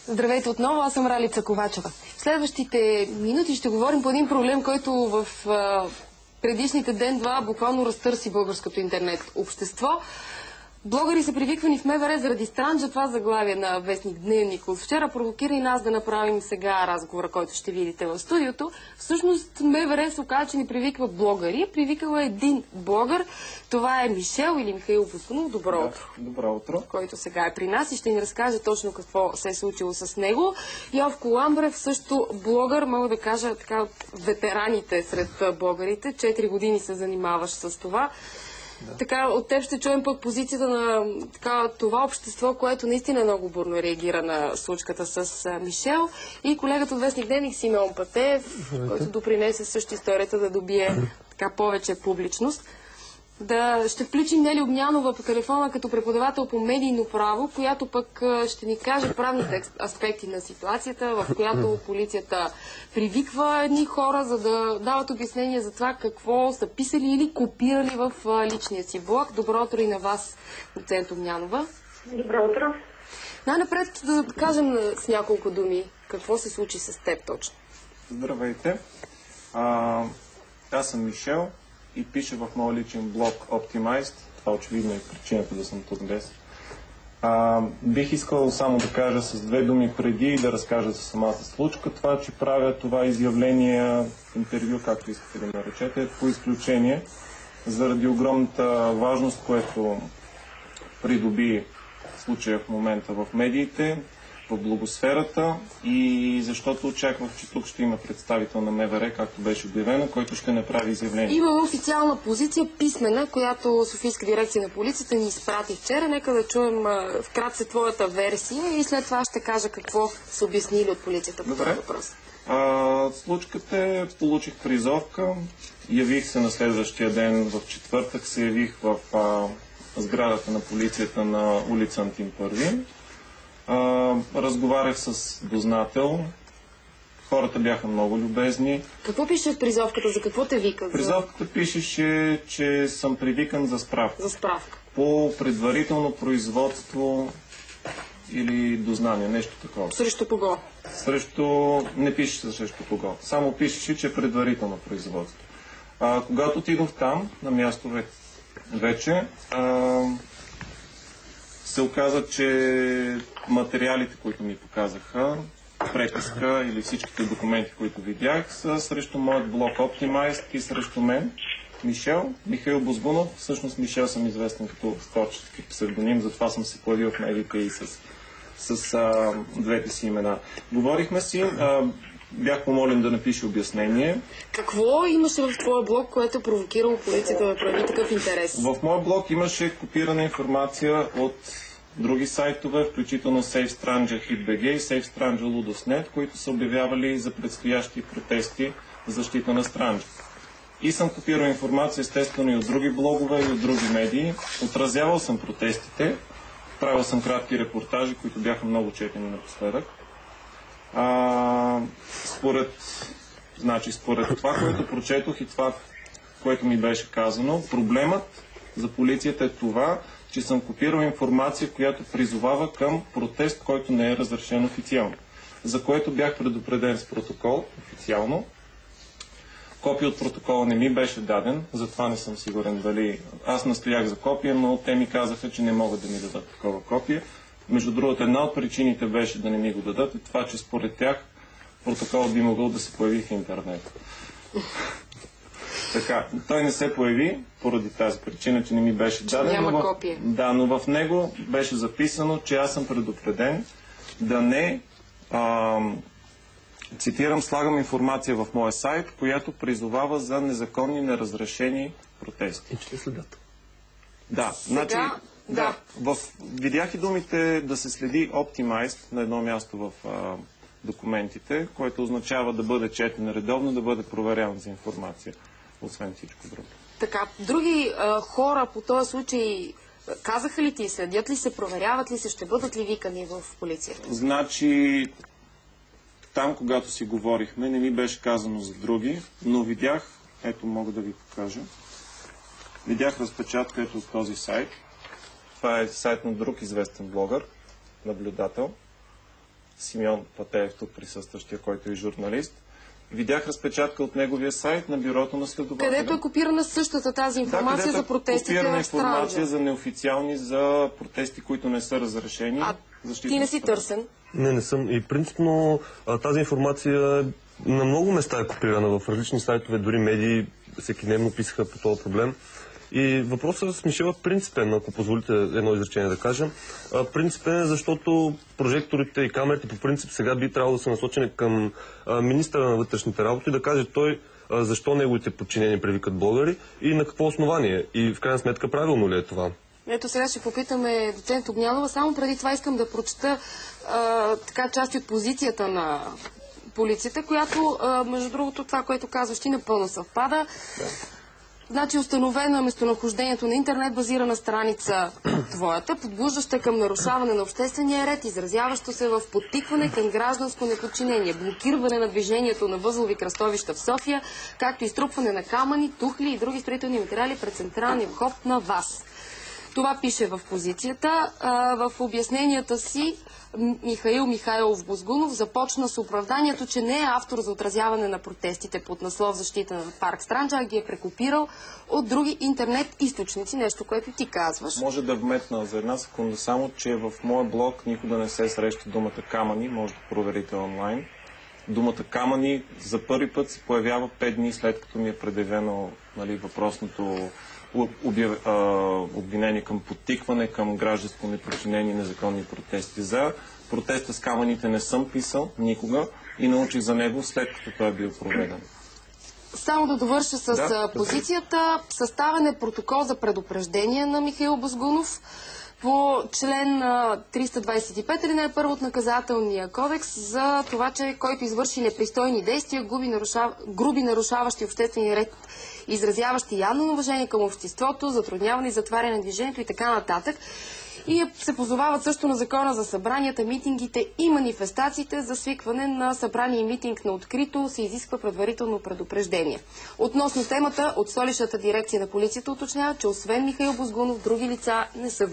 Здравейте отново, аз съм Ралица Ковачева. В следващите минути ще говорим по един проблем, който в предишните ден-два буквално разтърси българското интернет общество. Блогъри са привиквани в МВР заради Странджа, това заглавие на вестник Дневник от вчера провокира и нас да направим сега разговора, който ще видите в студиото. Всъщност МВР се оказа, че не привиква блогъри, привикала един блогър. Това е Мишел или Михаил Бузгунов. Добро утро. Добро утро. Който сега е при нас и ще ни разкаже точно какво се е случило с него. Йовко Ламбрев, също блогър, мога да кажа така от ветераните сред блогърите. 4 години се занимаваш с това. Да. Така, от теб ще чуем пък позицията на това общество, което наистина много бурно реагира на случката с Мишел. И колегата от вестник Дневник Симеон Пътеев, който допринесе също историята да добие така повече публичност. Ще включим Нели Огнянова по телефона като преподавател по медийно право, която пък ще ни каже правните аспекти на ситуацията, в която полицията привиква едни хора, за да дават обяснение за това какво са писали или копирали в личния си блог. Добро утро и на вас, доцент Огнянова. Добро утро. Най-напред да кажем с няколко думи какво се случи с теб точно. Здравейте. Аз съм Мишел и пиша в моя личен блог Optimized. Това очевидно е причината да съм тук днес. Бих искал само да кажа с две думи преди да разкажа за самата случка. Това, че правя това изявление, интервю, както искате да наречете, е по изключение, заради огромната важност, което придоби случая в момента в медиите, в блогосферата и защото очаквах, че тук ще има представител на МВР, както беше обявено, който ще направи изявление. Има официална позиция, писмена, която Софийска дирекция на полицията ни изпрати вчера. Нека да чуем вкратце твоята версия и след това ще кажа какво са обяснили от полицията по този въпрос. Случката получих призовка, явих се на следващия ден, в четвъртък се явих в сградата на полицията на улица Антим Първи. Разговарях с дознател. Хората бяха много любезни. Какво пише в призовката? За какво те викат? Призовката пишеше, че съм привикан за справка. За справка. По предварително производство или дознание, нещо такова. Срещу кого? Не пишеше срещу кого. Само пишеше, че е предварително производство. Когато отидох там, на място вече, се оказа, че материалите, които ми показаха, преписка или всичките документи, които видях, са срещу моят блог Optimized и срещу мен, Мишел, Михаил Бузгунов. Всъщност Мишел съм известен като творчески псевдоним, затова съм се появил в медиите и с двете си имена. Говорихме си, бях помолен да напиша обяснение. Какво имаше в твоя блог, което е провокирало полицията да прояви такъв интерес? В моя блог имаше копирана информация от други сайтове, включително SafeStranja HitBG и SafeStranja Ludos.net, които са обявявали за предстоящи протести в защита на Странджа. И съм копирал информация, естествено, и от други блогове, и от други медии. Отразявал съм протестите, правил съм кратки репортажи, които бяха много четени напоследък. Според това, което прочетох и това, което ми беше казано, проблемът за полицията е това, че съм копирал информация, която призовава към протест, който не е разрешен официално. За което бях предупреден с протокол официално. Копия от протокола не ми беше даден, затова не съм сигурен дали... Аз настоях за копия, но те ми казаха, че не могат да ми дадат такова копие. Между другото, една от причините беше да не ми го дадат и това, че според тях протокол би могъл да се появи в интернет. Така, той не се появи поради тази причина, че не ми беше даден. Няма копия. Да, но в него беше записано, че аз съм предупреден да не цитирам, слагам информация в моя сайт, която призовава за незаконни, неразрешени протести. И че следят. Да, значи... Да. Видях и думите да се следи Optimized на едно място в документите, което означава да бъде четен редовно, да бъде проверяван за информация, освен всичко друго. Така, други хора по този случай казаха ли ти, следят ли се, проверяват ли се, ще бъдат ли викани в полицията? Значи, там, когато си говорихме, не ми беше казано за други, но видях, ето мога да ви покажа, видях разпечатка ето от този сайт. Това е сайт на друг известен блогър, наблюдател. Симеон Патеев, тук присъстващия, който е журналист. Видях разпечатка от неговия сайт на бюрото на следователя. Където е копирана същата тази информация за протестите в Странджа. Информация за неофициални, за протести, които не са разрешени. Ти не си търсен? Не съм. И принципно тази информация на много места е копирана в различни сайтове, дори медии всекидневно писаха по този проблем. И въпросът с Мишел е принципен, ако позволите едно изречение да кажем. Принципен е, защото прожекторите и камерите по принцип сега би трябвало да са насочени към министъра на вътрешните работи, да каже той защо неговите подчинени привикат блогъри и на какво основание. И в крайна сметка правилно ли е това? Ето сега ще попитаме доцент Огнянова. Само преди това искам да прочета така части от позицията на полицията, която, между другото, това, което казваш ти, напълно съвпада. Значи установено е местонахождението на интернет базирана страница твоята, подбуждаща към нарушаване на обществения ред, изразяващо се в подтикване към гражданско неподчинение, блокиране на движението на възлови кръстовища в София, както и струпване на камъни, тухли и други строителни материали пред централния вход на ВАС. Това пише в позицията. В обясненията си Михаил Михайлов Бозгунов започна с оправданието, че не е автор за отразяване на протестите под наслов защита на парк Странджа, а ги е прекопирал от други интернет източници, нещо, което ти казваш. Може да вметна за една секунда само, че в моя блог никога не се среща думата камъни, може да проверите онлайн. Думата камъни за първи път се появява 5 дни след като ми е предявено въпросното обвинение към подтикване, към гражданско неподчинение и незаконни протести. За протеста с камъните не съм писал никога и научих за него след като той е бил проведен. Само да довърша с позицията. Съставен е протокол за предупреждение на Михаил Бозгунов по член 325 или не първо от наказателния кодекс за това, че който извърши непристойни действия, груби нарушаващи обществения ред, изразяващи явно неуважение към обществото, затрудняване и затваряне на движението и така нататък. И се позовават също на закона за събранията, митингите и манифестациите. За свикване на събрание и митинг на открито се изисква предварително предупреждение. Относно темата, от Столичната дирекция на полицията уточнява, че освен Михаил Бозгунов, други лица не са